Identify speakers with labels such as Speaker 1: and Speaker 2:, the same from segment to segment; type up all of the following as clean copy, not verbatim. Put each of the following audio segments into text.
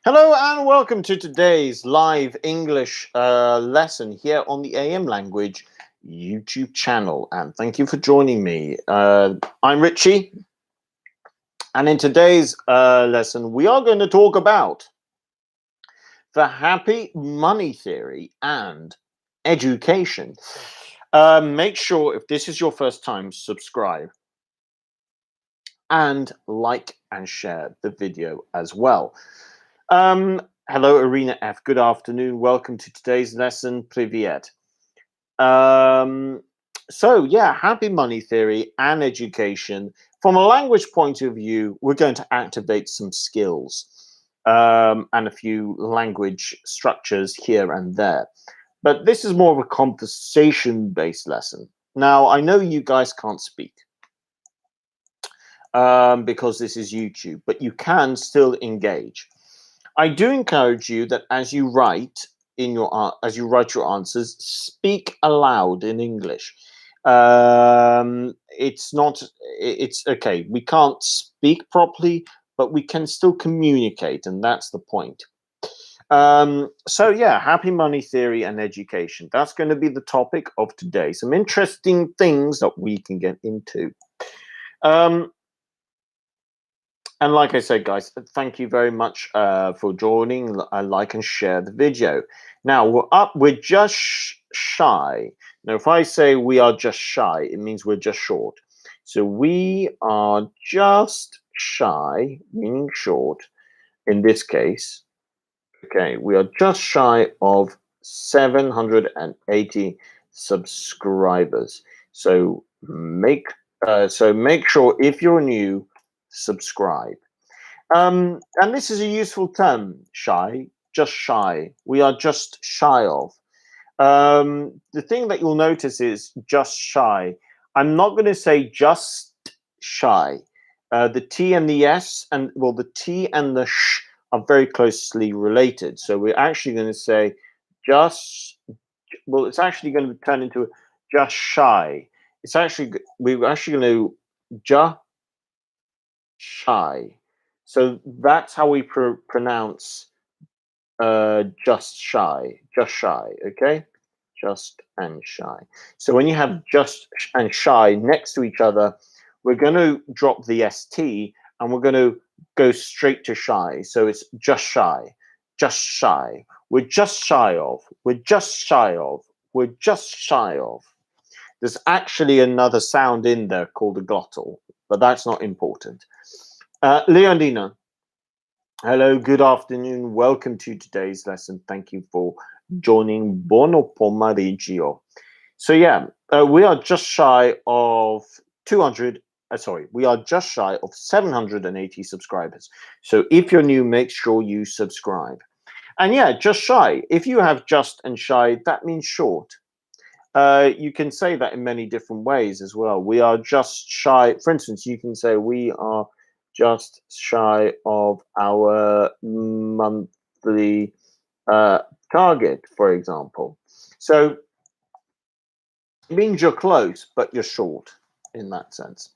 Speaker 1: Hello and welcome to today's live English lesson here on the AM Language YouTube channel. And thank you for joining me. I'm Richie. And in today's lesson, we are going to talk about the happy money theory and education. Make sure if this is your first time, subscribe and like and share the video as well. Hello, Arena F. Good afternoon. Welcome to today's lesson. Privyet. So yeah, happy money theory and education. From a language point of view, we're going to activate some skills and a few language structures here and there. But this is more of a conversation-based lesson. Now, I know you guys can't speak because this is YouTube, but you can still engage. I do encourage you that as you write your answers, speak aloud in English. It's okay. We can't speak properly, but we can still communicate, and that's the point. So yeah, happy money theory and education. That's going to be the topic of today. Some interesting things that we can get into. And like I said, guys, thank you very much for joining. Like and share the video. Now, we're just shy. Now, if I say we are just shy, it means we're just short. So we are just shy, meaning short, in this case. Okay, we are just shy of 780 subscribers. So make sure if you're new, subscribe. And this is a useful term, shy, just shy. We are just shy of. The thing that you'll notice is just shy. I'm not going to say just shy. The T and the S, and well, the T and the sh are very closely related. So we're actually going to say just, well, it's actually going to turn into just shy. We're actually going to just shy. So that's how we pronounce just shy, okay? Just and shy. So when you have just and shy next to each other, we're going to drop the ST and we're going to go straight to shy. So it's just shy, just shy. We're just shy of, we're just shy of, we're just shy of. There's actually another sound in there called a glottal, but that's not important. Leondina, hello, good afternoon. Welcome to today's lesson. Thank you for joining. Buono pomeriggio. So yeah, we are just shy of 200. We are just shy of 780 subscribers. So if you're new, make sure you subscribe. And yeah, just shy. If you have just and shy, that means short. You can say that in many different ways as well. We are just shy. For instance, you can say we are just shy of our monthly target, for example. So it means you're close, but you're short in that sense.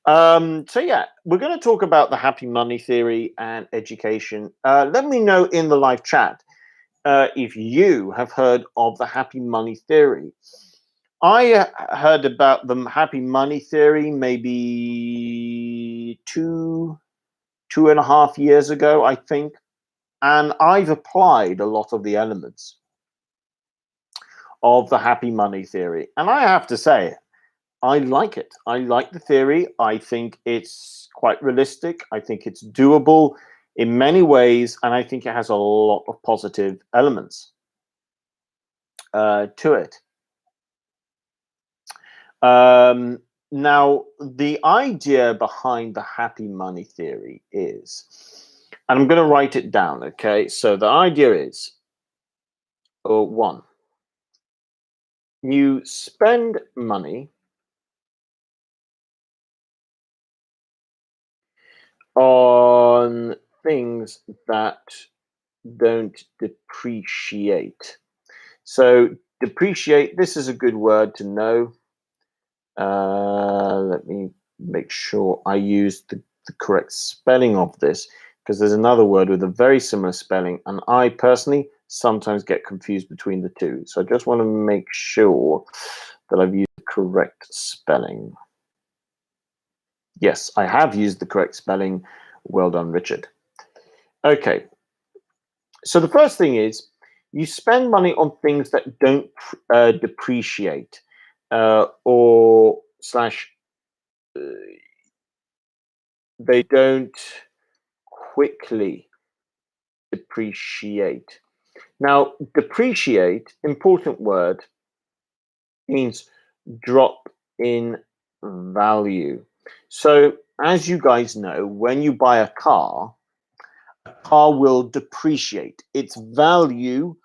Speaker 1: So yeah, we're going to talk about the happy money theory and education. Let me know in the live chat if you have heard of the happy money theory. I heard about the happy money theory maybe 2.5 years ago, I think. And I've applied a lot of the elements of the happy money theory. And I have to say, I like it. I like the theory. I think it's quite realistic. I think it's doable in many ways. And I think it has a lot of positive elements to it. Now, the idea behind the happy money theory is, and I'm going to write it down, okay? So the idea is, one, you spend money on things that don't depreciate. So depreciate, this is a good word to know. Let me make sure I use the correct spelling of this. because there's another word with a very similar spelling, and I personally sometimes get confused between the two. So I just want to make sure that I've used the correct spelling. Yes, I have used the correct spelling. Well done, Richard. Okay. So the first thing is you spend money on things that don't depreciate or slash they don't quickly depreciate. Now, depreciate, important word, means drop in value. So as you guys know, when you buy a car will depreciate. Its value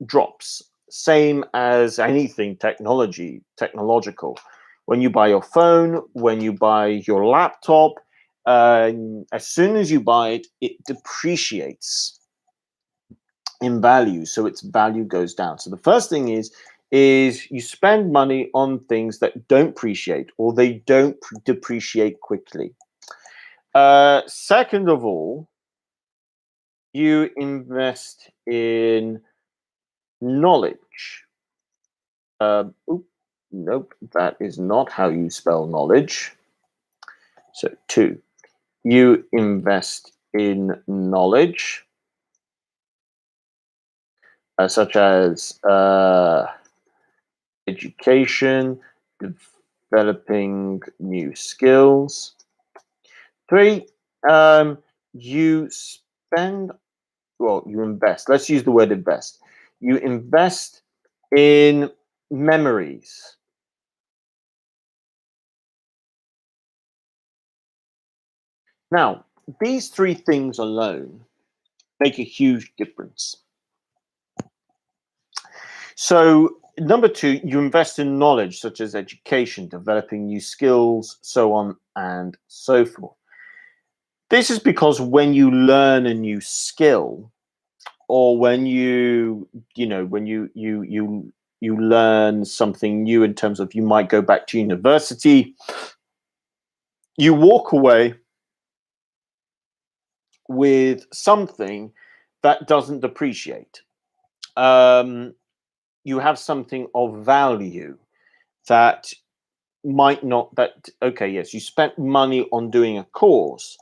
Speaker 1: drops. Same as anything technological. When you buy your phone, when you buy your laptop, as soon as you buy it, it depreciates in value. So its value goes down. So the first thing is you spend money on things that don't depreciate or they don't depreciate quickly. Second of all, you invest in knowledge. Nope, that is not how you spell knowledge. So 2, you invest in knowledge, such as education, developing new skills. 3, you spend, well, you invest. Let's use the word invest. You invest in memories. Now, these 3 things alone make a huge difference. So, number 2, you invest in knowledge such as education, developing new skills, so on and so forth. This is because when you learn a new skill, or when you learn something new in terms of you might go back to university, you walk away with something that doesn't depreciate. You have something of value that might not, that, okay, yes, you spent money on doing a course,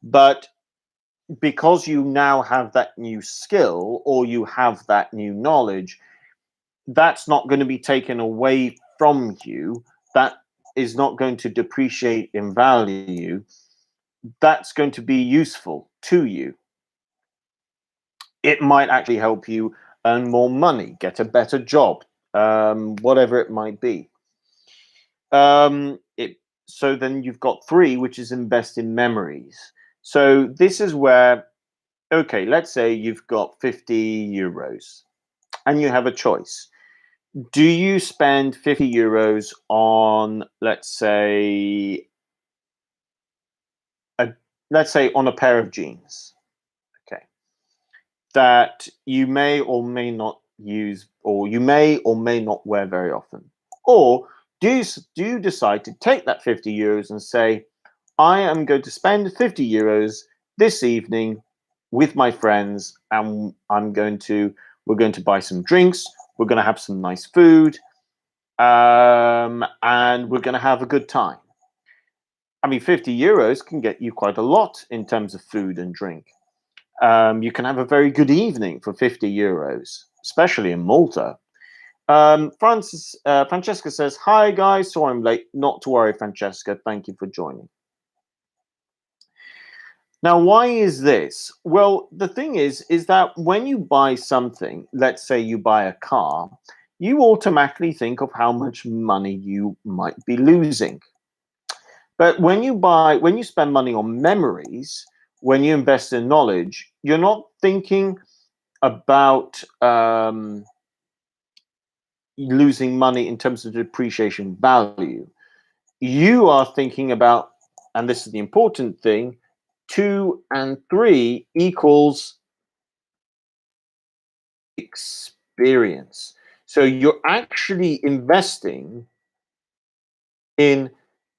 Speaker 1: but because you now have that new skill or you have that new knowledge, that's not going to be taken away from you. That is not going to depreciate in value. That's going to be useful to you. It might actually help you earn more money, get a better job, whatever it might be. So then you've got 3, which is invest in memories. So this is where, okay, let's say you've got 50 euros and you have a choice. Do you spend 50 euros on, let's say on a pair of jeans, okay, that you may or may not use, or you may or may not wear very often? Or do you decide to take that 50 euros and say, I am going to spend 50 euros this evening with my friends, and we're going to buy some drinks, we're going to have some nice food, and we're going to have a good time. I mean, 50 euros can get you quite a lot in terms of food and drink. You can have a very good evening for 50 euros, especially in Malta. Francesca says, hi guys, sorry I'm late. Not to worry, Francesca. Thank you for joining. Now, why is this? Well, the thing is that when you buy something, let's say you buy a car, you automatically think of how much money you might be losing. But when you spend money on memories, when you invest in knowledge, you're not thinking about losing money in terms of depreciation value. You are thinking about, and this is the important thing, 2 and 3 equals experience. So you're actually investing in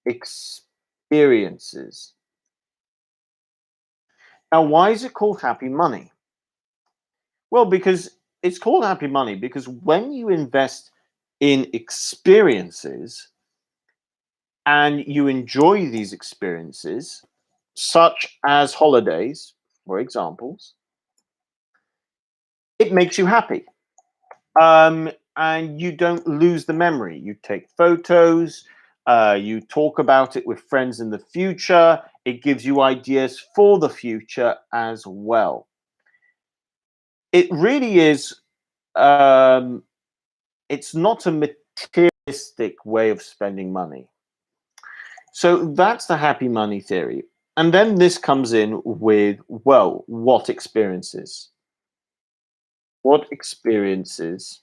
Speaker 1: experiences. Now, why is it called happy money? Well, because it's called happy money because when you invest in experiences and you enjoy these experiences, such as holidays, for examples, it makes you happy. And you don't lose the memory. You take photos, you talk about it with friends in the future. It gives you ideas for the future as well. It really is, um, it's not a materialistic way of spending money. So that's the happy money theory. And then this comes in with, well, what experiences? What experiences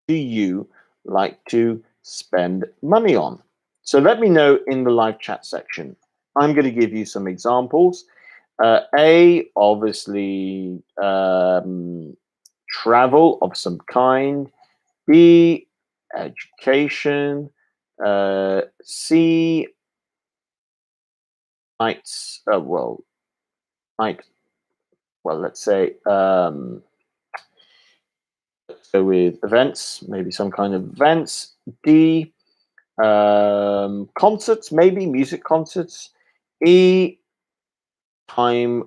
Speaker 1: do you like to spend money on? So let me know in the live chat section. I'm going to give you some examples. A, obviously, travel of some kind. B, education. C, might, well, might, well, let's say, let's go with events, maybe some kind of events. D, concerts, maybe music concerts. E, time,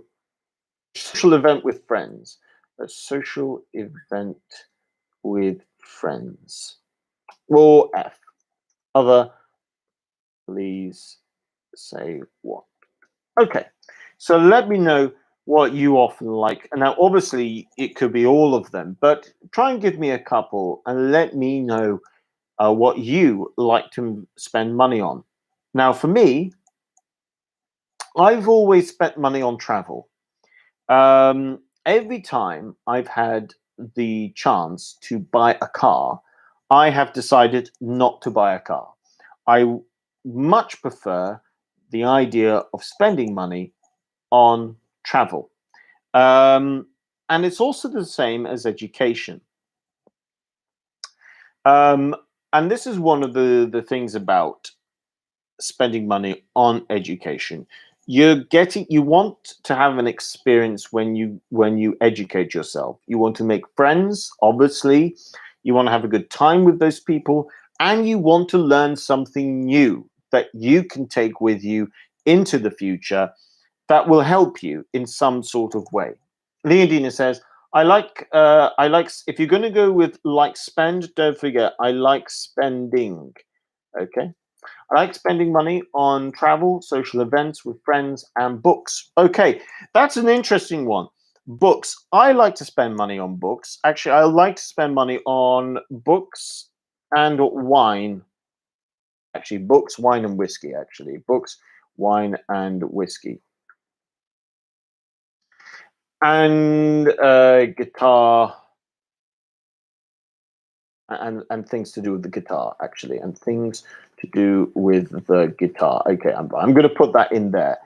Speaker 1: social event with friends. A social event with friends. Or F, other, please say what. Okay, so let me know what you often like. And now, obviously, it could be all of them, but try and give me a couple and let me know what you like to spend money on. Now, for me, I've always spent money on travel. Every time I've had the chance to buy a car, I have decided not to buy a car. I much prefer the idea of spending money on travel. Um, and it's also the same as education. Um, and this is one of the things about spending money on education. You want to have an experience when you educate yourself. You want to make friends, obviously. You want to have a good time with those people, and you want to learn something new that you can take with you into the future that will help you in some sort of way. Leondina says, if you're going to go with like spend, don't forget, I like spending. Okay. I like spending money on travel, social events with friends, and books. Okay, that's an interesting one. Books. I like to spend money on books. Actually, I like to spend money on books and wine. Actually, books, wine, and whiskey. Actually, books, wine, and whiskey. And guitar and things to do with the guitar, actually, and things to do with the guitar. Okay, I'm going to put that in there.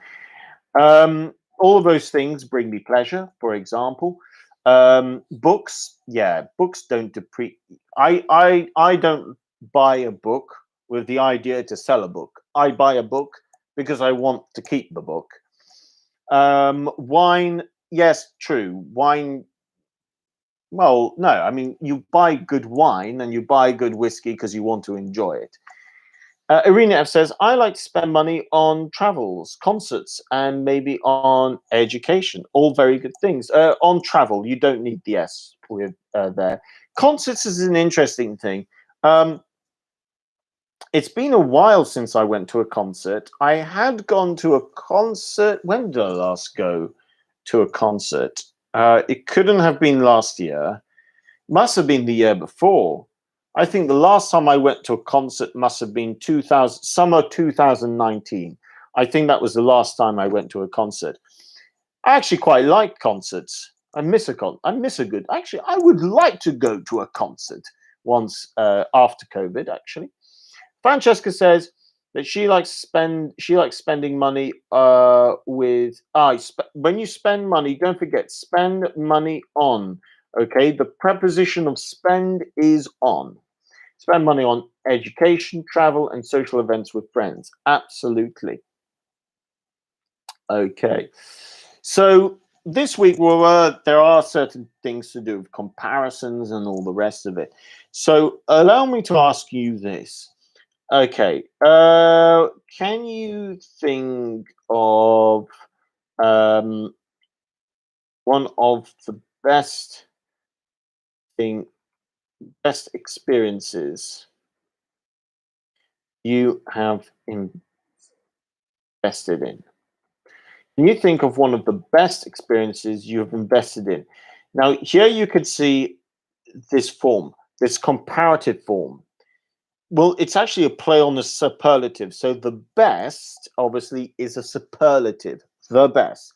Speaker 1: All of those things bring me pleasure. For example, books. Yeah, books don't depreciate. I don't buy a book with the idea to sell a book. I buy a book because I want to keep the book. Wine. Yes, true. Wine. Well, no. I mean, you buy good wine and you buy good whiskey because you want to enjoy it. Irina F says, I like to spend money on travels, concerts, and maybe on education. All very good things. On travel, you don't need the S with there. Concerts is an interesting thing. Um, it's been a while since I went to a concert. I had gone to a concert. When did I last go to a concert? It couldn't have been last year. Must have been the year before. I think the last time I went to a concert must have been summer 2019. I think that was the last time I went to a concert. I actually quite like concerts. I miss a good. Actually, I would like to go to a concert once after COVID. Actually, Francesca says that she likes spending money with when you spend money, don't forget, spend money on. Okay, the preposition of spend is on. Spend money on education, travel, and social events with friends. Absolutely. Okay. So this week, well, there are certain things to do with comparisons and all the rest of it. So allow me to ask you this. Okay. Can you think of um, one of the thing, best experiences you have invested in? Can you think of one of the best experiences you have invested in? Now, here you could see this form, this comparative form. Well, it's actually a play on the superlative. So the best, obviously, is a superlative, the best.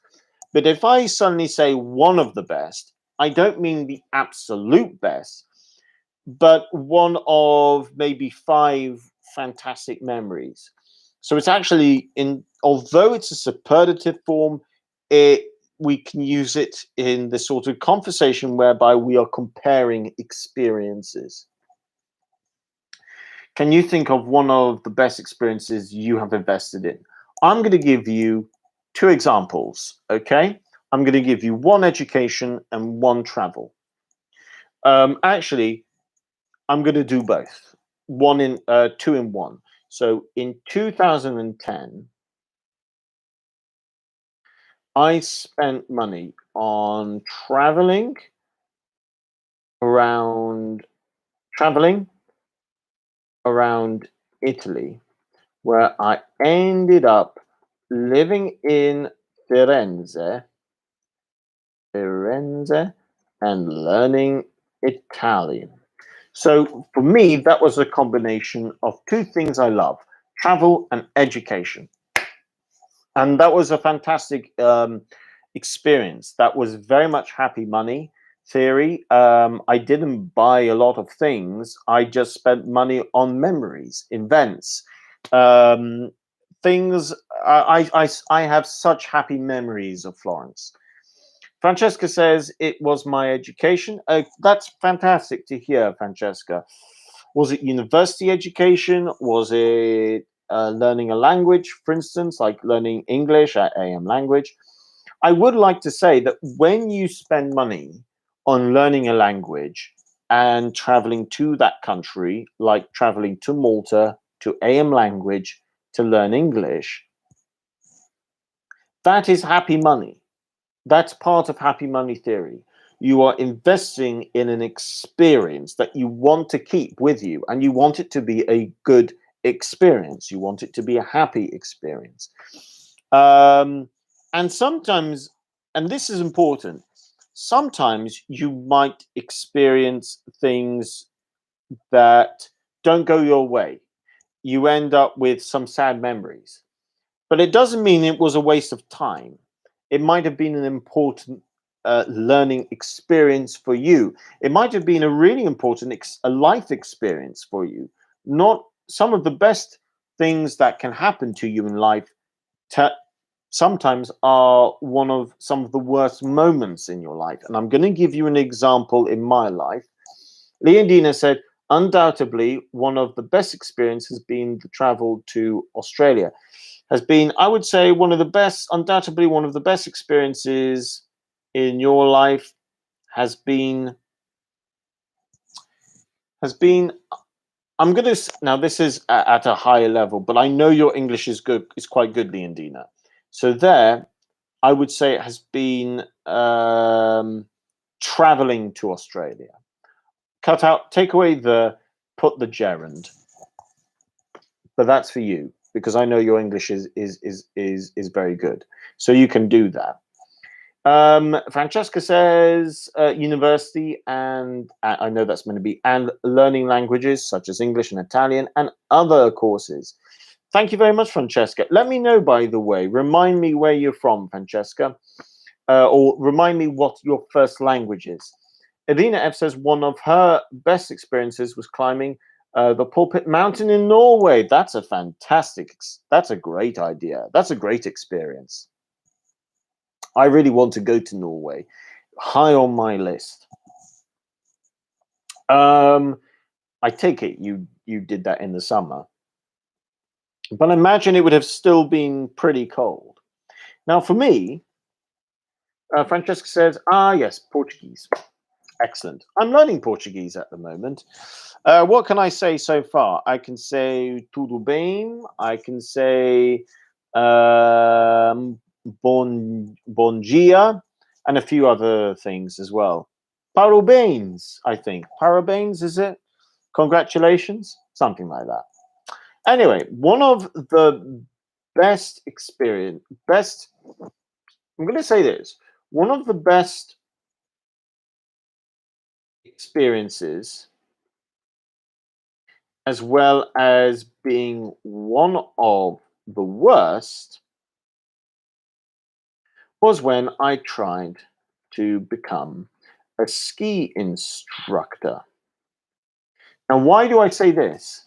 Speaker 1: But if I suddenly say one of the best, I don't mean the absolute best, but one of maybe five fantastic memories. So it's actually although it's a superlative form, it we can use it in the sort of conversation whereby we are comparing experiences. Can you think of one of the best experiences you have invested in? I'm going to give you two examples, okay? I'm going to give you one education and one travel. Actually, I'm going to do both. Two in one. So in 2010, I spent money on around traveling around Italy, where I ended up living in Firenze, Firenze, and learning Italian. So for me, that was a combination of two things I love: travel and education. And that was a fantastic experience. That was very much happy money theory. I didn't buy a lot of things. I just spent money on memories, events, um, things. I have such happy memories of Florence. Francesca says it was my education. That's fantastic to hear, Francesca. Was it university education? Was it learning a language, for instance, like learning English at AM language? I would like to say that when you spend money on learning a language and traveling to that country, like traveling to Malta, to AM language, to learn English, that is happy money. That's part of happy money theory. You are investing in an experience that you want to keep with you, and you want it to be a good experience. You want it to be a happy experience. And sometimes, and this is important, sometimes you might experience things that don't go your way. You end up with some sad memories. But it doesn't mean it was a waste of time. It might have been an important learning experience for you. It might have been a really important a life experience for you. Not some of the best things that can happen to you in life sometimes are one of some of the worst moments in your life. And I'm going to give you an example in my life. Leondina said, undoubtedly, one of the best experiences has been the travel to Australia. Has been, I would say, one of the best, undoubtedly one of the best experiences in your life has been, I'm going to, now this is at a higher level, but I know your English is good, is quite good, Leondina. So there, I would say it has been traveling to Australia. Cut out, take away put the gerund, but that's for you because I know your English is very good, so you can do that. Francesca says university, and I know that's going to be, and learning languages such as English and Italian and other courses. Thank you very much, Francesca. Let me know, by the way, remind me where you're from, Francesca, or remind me what your first language is. Edina F says one of her best experiences was climbing the Pulpit Mountain in Norway. That's a that's a great idea. That's a great experience. I really want to go to Norway. High on my list. I take it you did that in the summer, but I imagine it would have still been pretty cold. Now, for me, Francesca says, yes, Portuguese. Excellent. I'm learning Portuguese at the moment. What can I say so far? I can say tudo bem. I can say bon dia, and a few other things as well. Parabéns, I think. Parabéns, is it? Congratulations? Something like that. Anyway, one of the best I'm going to say this. One of the best experiences, as well as being one of the worst, was when I tried to become a ski instructor. Now, why do I say this?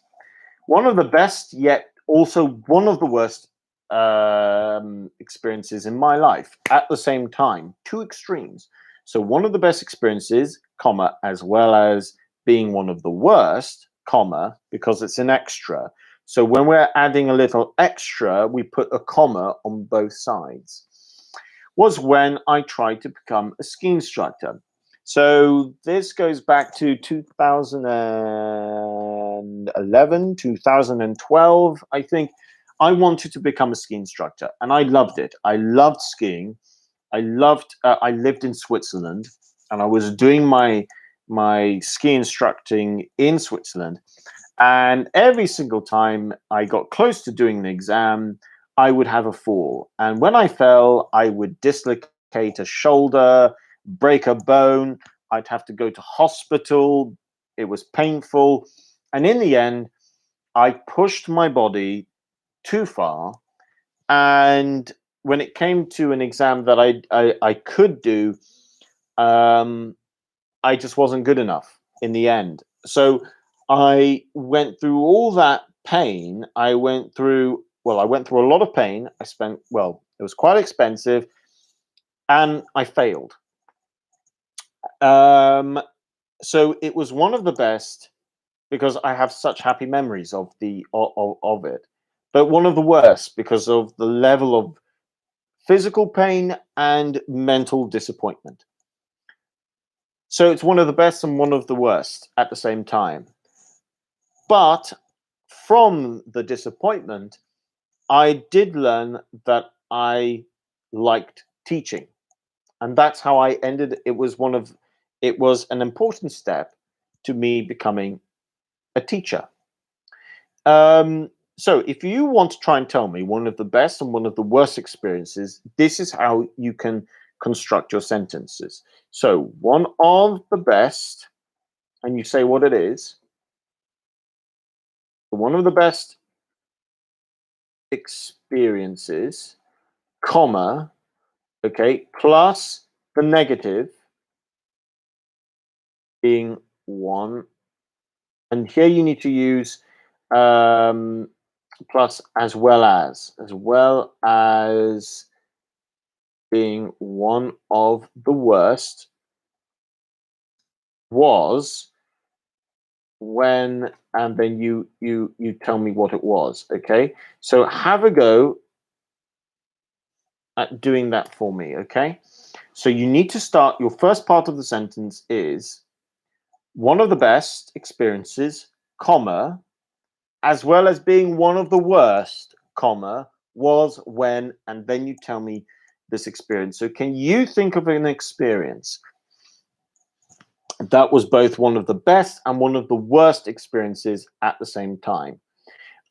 Speaker 1: One of the best, yet also one of the worst experiences in my life at the same time, two extremes. So one of the best experiences, comma, as well as being one of the worst, comma, because it's an extra. So when we're adding a little extra, we put a comma on both sides, was when I tried to become a ski instructor. So this goes back to 2011, 2012, I think. I wanted to become a ski instructor, and I loved it. I loved skiing. I lived in Switzerland, and I was doing my ski instructing in Switzerland. And every single time I got close to doing the exam, I would have a fall. And when I fell, I would dislocate a shoulder, break a bone. I'd have to go to hospital. It was painful. And in the end, I pushed my body too far. And when it came to an exam that I could do, I just wasn't good enough in the end. So I went through all that pain. I went through a lot of pain. It was quite expensive, and I failed. So it was one of the best because I have such happy memories of it, but one of the worst because of the level of physical pain and mental disappointment. So it's one of the best and one of the worst at the same time. But from the disappointment, I did learn that I liked teaching. And that's how I ended. It was an important step to me becoming a teacher. So if you want to try and tell me one of the best and one of the worst experiences, this is how you can construct your sentences. So one of the best, and you say what it is. One of the best experiences, comma, okay, plus the negative being one. And here you need to use plus as well as being one of the worst was when, and then you tell me what it was. Okay, so have a go at doing that for me. Okay, so you need to start. Your first part of the sentence is one of the best experiences, comma, as well as being one of the worst, comma, was when, and then you tell me this experience. So can you think of an experience that was both one of the best and one of the worst experiences at the same time?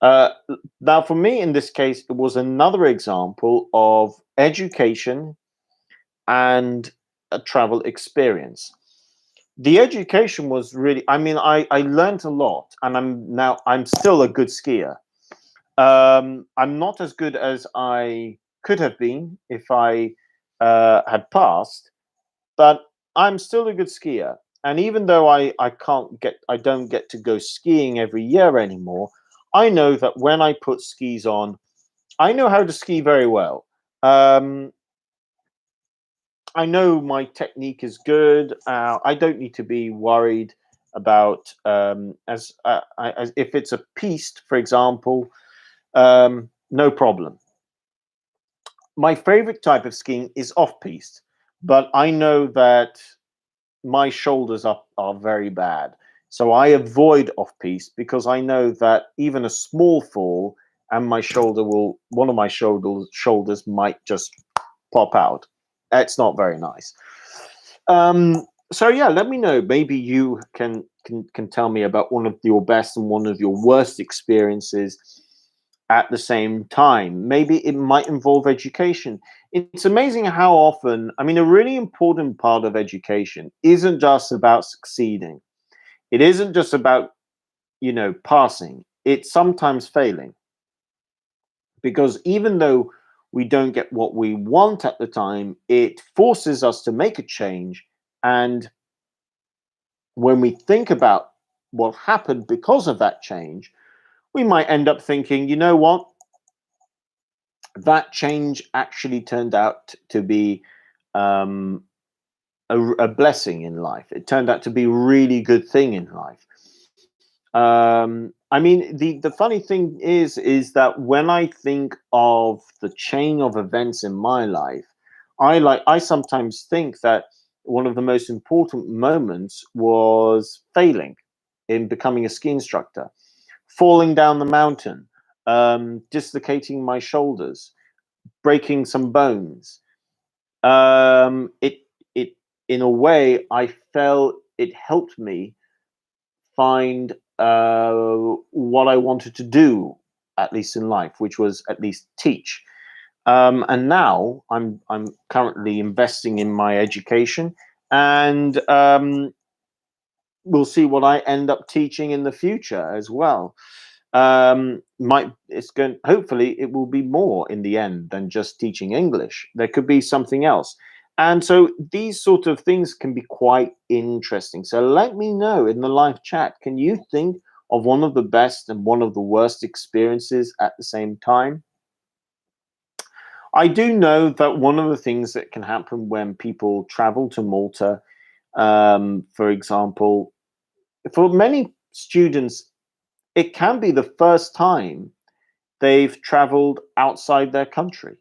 Speaker 1: Now, for me, in this case, it was another example of education and a travel experience. The education was really, I learned a lot, and I'm still a good skier. I'm not as good as I could have been if I had passed, but I'm still a good skier. And even though I don't get to go skiing every year anymore, I know that when I put skis on, I know how to ski very well. I know my technique is good. I don't need to be worried about as if it's a piste, for example. No problem. My favorite type of skiing is off-piste, but I know that my shoulders are very bad. So I avoid off-piste because I know that even a small fall and one of my shoulders might just pop out. It's not very nice. So yeah, let me know. Maybe you can tell me about one of your best and one of your worst experiences at the same time. Maybe it might involve education. It's amazing how often, I mean, a really important part of education isn't just about succeeding. It isn't just about, passing. It's sometimes failing. Because even though we don't get what we want at the time, it forces us to make a change. And when we think about what happened because of that change, we might end up thinking, you know what? That change actually turned out to be um, a blessing in life. It turned out to be a really good thing in life. I mean, the funny thing is that when I think of the chain of events in my life, I sometimes think that one of the most important moments was failing in becoming a ski instructor, falling down the mountain, dislocating my shoulders, breaking some bones. It it in a way I felt it helped me find what I wanted to do, at least in life, which was at least teach. And now I'm currently investing in my education, and we'll see what I end up teaching in the future as well. Might it's going hopefully it will be more in the end than just teaching English. There could be something else. And so these sort of things can be quite interesting. So let me know in the live chat, can you think of one of the best and one of the worst experiences at the same time? I do know that one of the things that can happen when people travel to Malta, for example, for many students, it can be the first time they've traveled outside their country.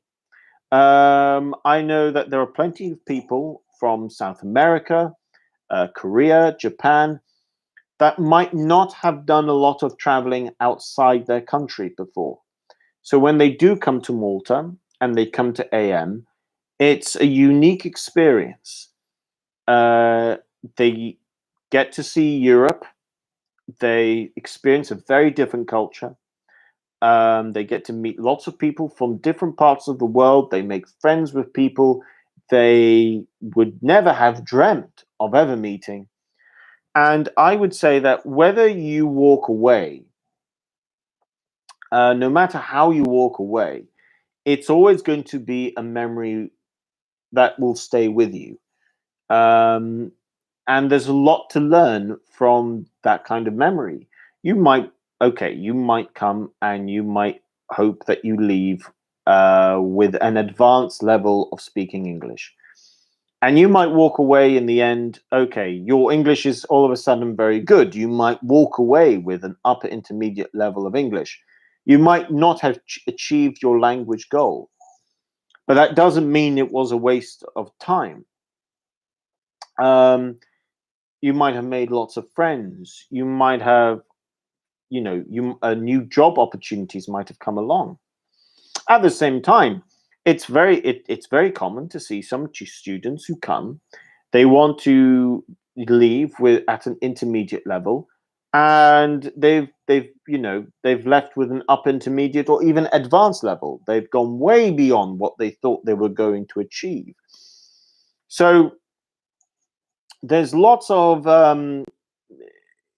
Speaker 1: I know that there are plenty of people from South America, Korea, Japan, that might not have done a lot of traveling outside their country before. So when they do come to Malta and they come to AM, it's a unique experience. Uh, they get to see Europe, they experience a very different culture. They get to meet lots of people from different parts of the world. They make friends with people they would never have dreamt of ever meeting. And I would say that whether you walk away, no matter how you walk away, it's always going to be a memory that will stay with you. Um, and there's a lot to learn from that kind of memory. You might, okay, you might come and you might hope that you leave with an advanced level of speaking English. And you might walk away in the end, okay, your English is all of a sudden very good. You might walk away with an upper intermediate level of English. You might not have achieved your language goal, but that doesn't mean it was a waste of time. Um, you might have made lots of friends. You might have, new job opportunities might have come along. At the same time, it's very common to see some students who come, they want to leave with at an intermediate level, and they've left with an up intermediate or even advanced level. They've gone way beyond what they thought they were going to achieve. So there's lots of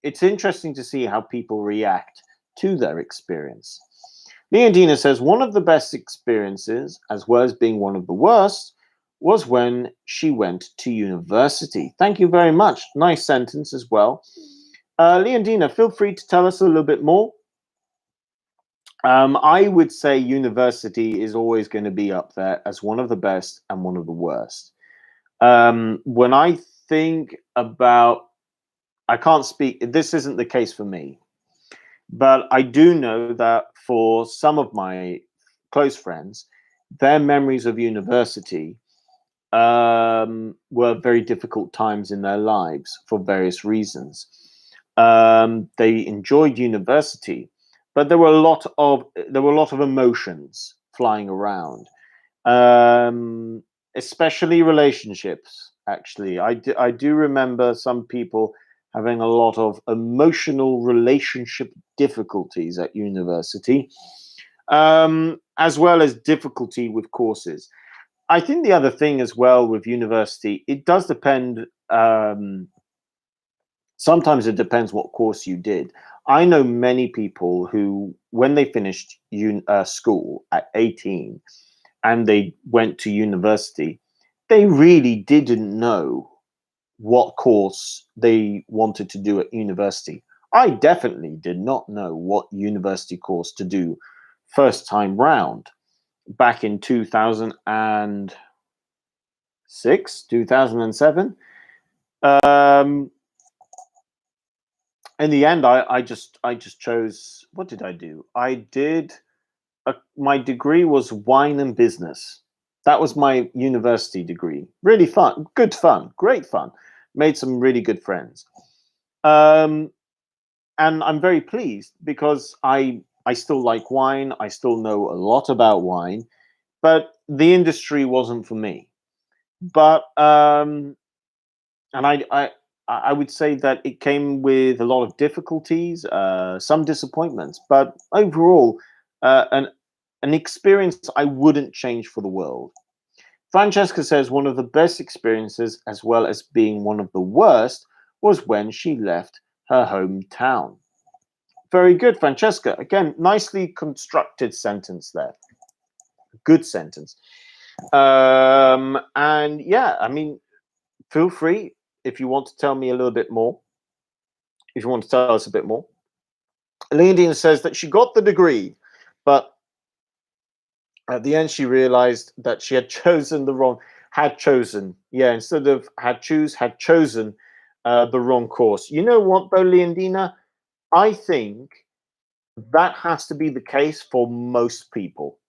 Speaker 1: it's interesting to see how people react to their experience. Leondina says one of the best experiences, as well as being one of the worst, was when she went to university. Thank you very much. Nice sentence as well. Leondina, feel free to tell us a little bit more. I would say university is always going to be up there as one of the best and one of the worst. When I think about, I can't speak, this isn't the case for me, but I do know that for some of my close friends, their memories of university were very difficult times in their lives for various reasons. They enjoyed university, but there were a lot of emotions flying around, especially relationships. Actually, I do remember some people having a lot of emotional relationship difficulties at university, as well as difficulty with courses. I think the other thing as well with university, it does depend. Sometimes it depends what course you did. I know many people who, when they finished school at 18 and they went to university, they really didn't know what course they wanted to do at university. I definitely did not know what university course to do first time round back in 2006, 2007. Um, in the end, I just chose. What did I do? I did my degree was wine and business. That was my university degree. Really fun, good fun, great fun. Made some really good friends, um, and I'm very pleased because I still like wine. I still know a lot about wine, but the industry wasn't for me. But and I would say that it came with a lot of difficulties, some disappointments, but overall, an experience I wouldn't change for the world. Francesca says one of the best experiences, as well as being one of the worst, was when she left her hometown. Very good, Francesca. Again, nicely constructed sentence there. Good sentence. And yeah, I mean, feel free if you want to tell me a little bit more. If you want to tell us a bit more. Leondine says that she got the degree, but at the end she realized that she had chosen the wrong, instead of had chosen the wrong course. You know what though, Leondina? I think that has to be the case for most people.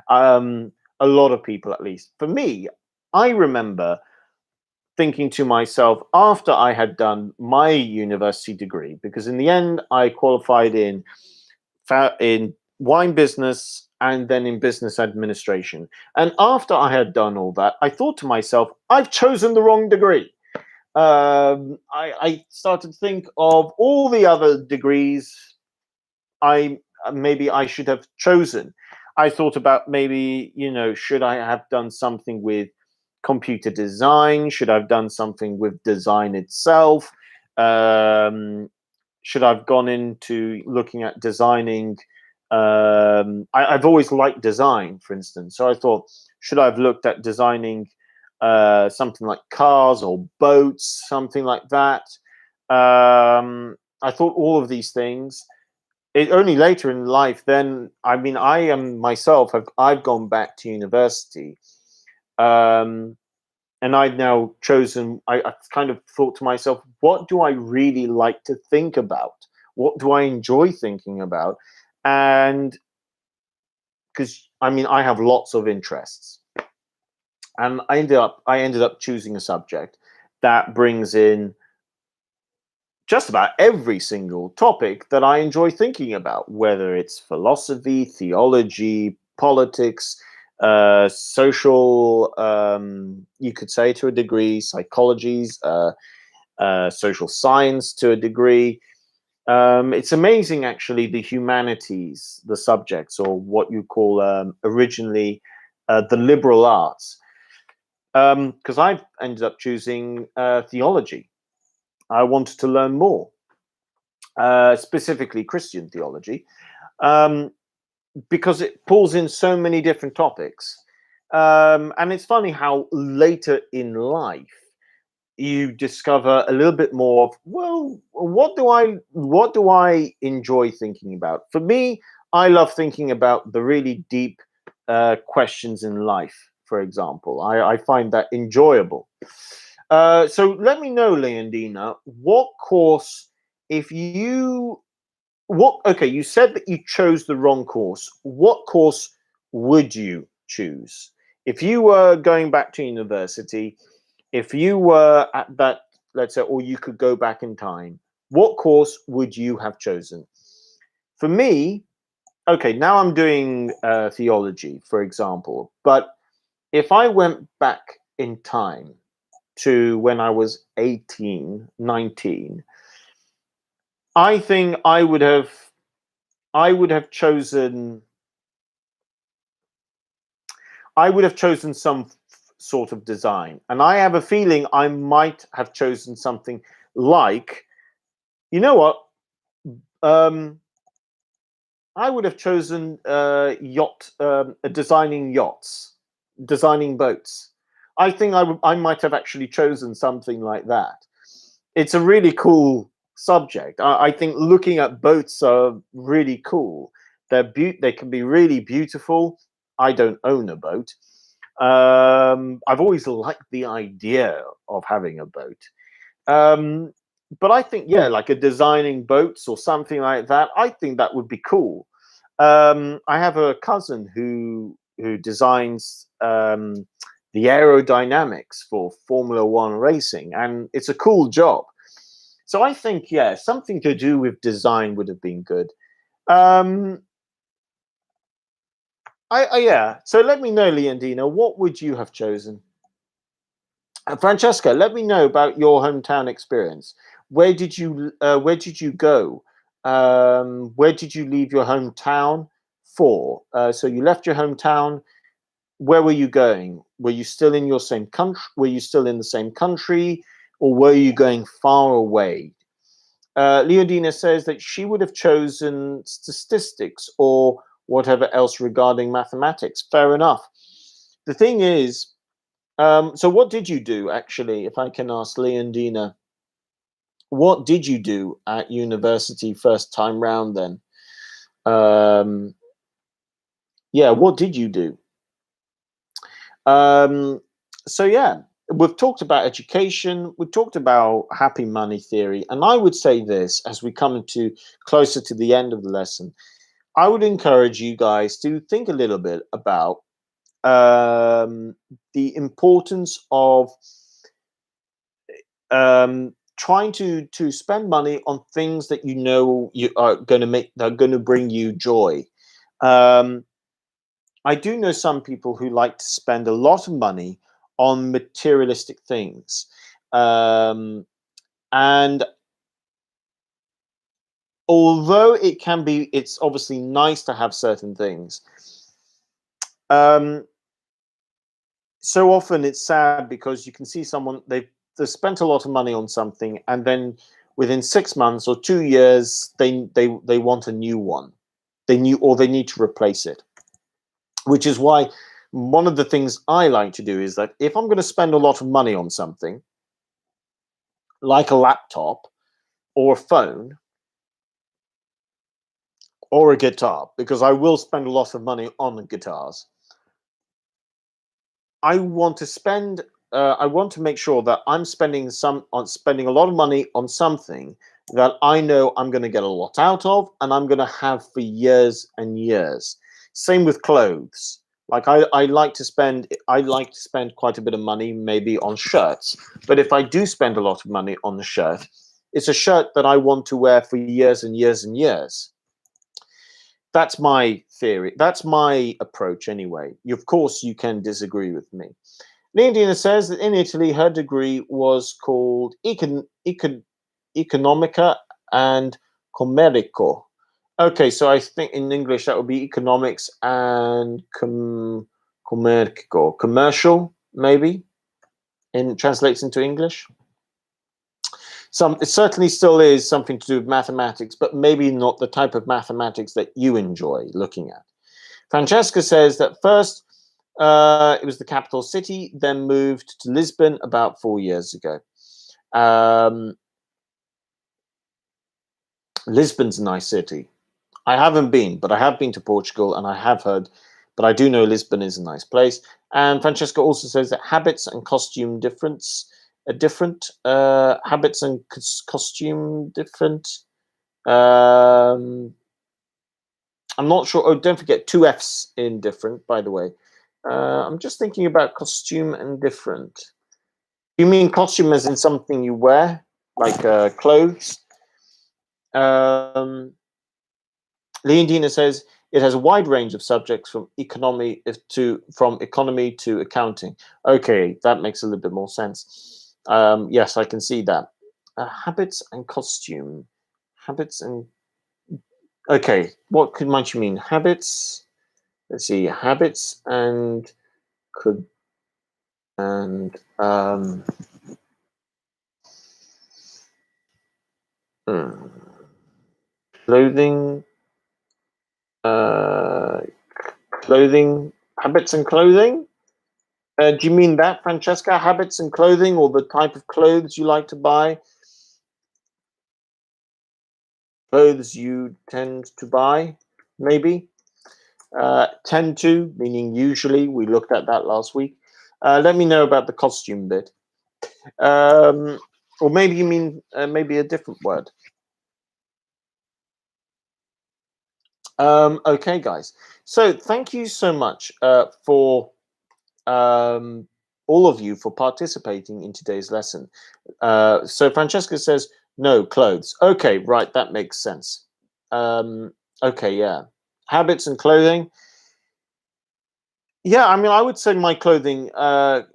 Speaker 1: A lot of people, at least. For me, I remember thinking to myself after I had done my university degree, because in the end I qualified in wine business and then in business administration. And after I had done all that, I thought to myself, I've chosen the wrong degree. I started to think of all the other degrees I maybe I should have chosen. I thought about maybe, should I have done something with computer design? Should I have done something with design itself? Should I have gone into looking at designing? I've always liked design, for instance. So I thought, should I have looked at designing something like cars or boats, something like that? I thought all of these things. It only later in life, then I mean, I am myself. I've gone back to university, and I've now chosen. I've kind of thought to myself, what do I really like to think about? What do I enjoy thinking about? And because I mean, I have lots of interests, and I ended up choosing a subject that brings in just about every single topic that I enjoy thinking about, whether it's philosophy, theology, politics, social, you could say to a degree, psychologies, social science to a degree. It's amazing, actually, the humanities, the subjects, or what you call originally the liberal arts. Because I've ended up choosing theology. I wanted to learn more, specifically Christian theology, um, because it pulls in so many different topics. And it's funny how later in life you discover a little bit more of, well, what do I enjoy thinking about? For me, I love thinking about the really deep questions in life. For example, I find that enjoyable. So let me know, Leondina, what course, if you, what, okay, you said that you chose the wrong course. What course would you choose? If you were going back to university, if you were at that, let's say, or you could go back in time, what course would you have chosen? For me, okay, now I'm doing theology, for example, but if I went back in time to when I was 18, 19, I think I would have chosen some sort of design. And I have a feeling I might have chosen something like, you know what? I would have chosen designing yachts, designing boats. I think I might have actually chosen something like that. It's a really cool subject. I think looking at boats are really cool. They can be really beautiful. I don't own a boat. I've always liked the idea of having a boat. But I think, yeah, like a designing boats or something like that, I think that would be cool. I have a cousin who designs the aerodynamics for Formula One racing, and it's a cool job. So I think, yeah, something to do with design would have been good. Yeah. So let me know, Leondina, what would you have chosen? Francesca, let me know about your hometown experience. Where did you go? Where did you leave your hometown for? So you left your hometown. Where were you going? Were you still in your same country? Were you still in the same country, or were you going far away? Leodina says that she would have chosen statistics or whatever else regarding mathematics. Fair enough. The thing is, so what did you do, actually, if I can ask Leondina? What did you do at university first time round then? Yeah, what did you do? So yeah, we've talked about education, we've talked about happy money theory, and I would say this as we come into closer to the end of the lesson. I would encourage you guys to think a little bit about the importance of trying to spend money on things that you know you are going to make that are going to bring you joy. I do know some people who like to spend a lot of money on materialistic things, and although it's obviously nice to have certain things. So often it's sad because you can see someone they've spent a lot of money on something, and then within 6 months or 2 years they want a new one. They need to replace it, which is why one of the things I like to do is that if I'm going to spend a lot of money on something like a laptop or a phone or a guitar, because I will spend a lot of money on guitars, I want to make sure that I'm spending a lot of money on something that I know I'm going to get a lot out of and I'm going to have for years and years. Same with clothes. Like I like to spend quite a bit of money maybe on shirts, but if I do spend a lot of money on the shirt, it's a shirt that I want to wear for years and years and years. That's my theory. That's my approach anyway. Of course, you can disagree with me. Leondina says that in Italy, her degree was called Economica and Comerico. Okay, so I think in English that would be economics and commercial, maybe, translates into English. It certainly still is something to do with mathematics, but maybe not the type of mathematics that you enjoy looking at. Francesca says that first it was the capital city, then moved to Lisbon about 4 years ago. Lisbon's a nice city. I haven't been, but I have been to Portugal and I have heard, but I do know Lisbon is a nice place. And Francesca also says that habits and costume difference are different. Habits and costume different. I'm not sure. Oh, don't forget 2 F's in different, by the way. I'm just thinking about costume and different. You mean costume as in something you wear, like clothes? Leondina says it has a wide range of subjects from economy to accounting. Okay, that makes a little bit more sense. Yes, I can see that. Habits and costume. Habits and okay, what might you mean? Habits. Let's see, habits and could and hmm, clothing. Uh, clothing habits and clothing. Do you mean that, Francesca? Habits and clothing, or the type of clothes you like to buy? Clothes you tend to buy, maybe. Tend to, meaning usually. We looked at that last week. Let me know about the costume bit. Or maybe you mean maybe a different word. Okay, guys. So thank you so much for all of you for participating in today's lesson. So Francesca says, no, clothes. Okay, right, that makes sense. Okay, yeah. Habits and clothing. Yeah, I mean, I would say my clothing,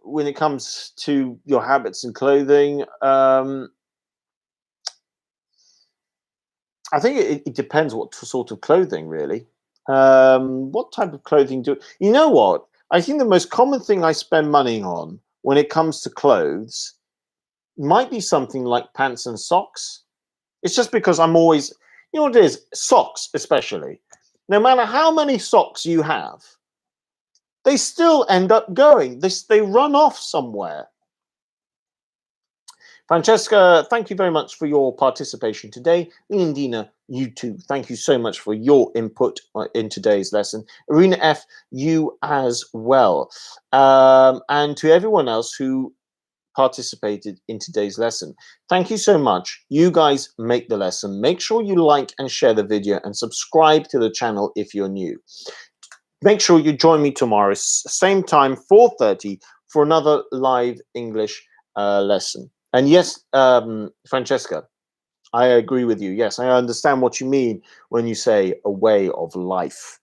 Speaker 1: when it comes to your habits and clothing, I think it depends what sort of clothing, really. What type of clothing do you know? What I think the most common thing I spend money on when it comes to clothes might be something like pants and socks. It's just because I'm always, you know what it is, socks especially. No matter how many socks you have, they still end up going. They run off somewhere. Francesca, thank you very much for your participation today. Leondina, you too. Thank you so much for your input in today's lesson. Arena F, you as well. And to everyone else who participated in today's lesson, thank you so much. You guys make the lesson. Make sure you like and share the video and subscribe to the channel if you're new. Make sure you join me tomorrow, same time, 4:30, for another live English lesson. And yes, Francesca, I agree with you. Yes, I understand what you mean when you say a way of life.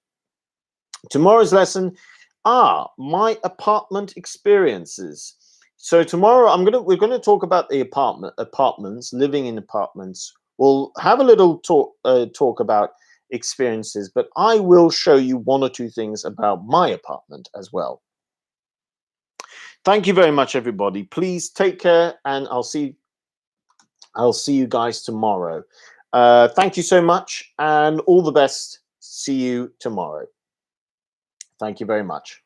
Speaker 1: Tomorrow's lesson, my apartment experiences. So tomorrow we're gonna talk about the apartments, living in apartments. We'll have a little talk about experiences, but I will show you one or two things about my apartment as well. Thank you very much, everybody. Please take care, and I'll see you guys tomorrow. Thank you so much, and all the best. See you tomorrow. Thank you very much.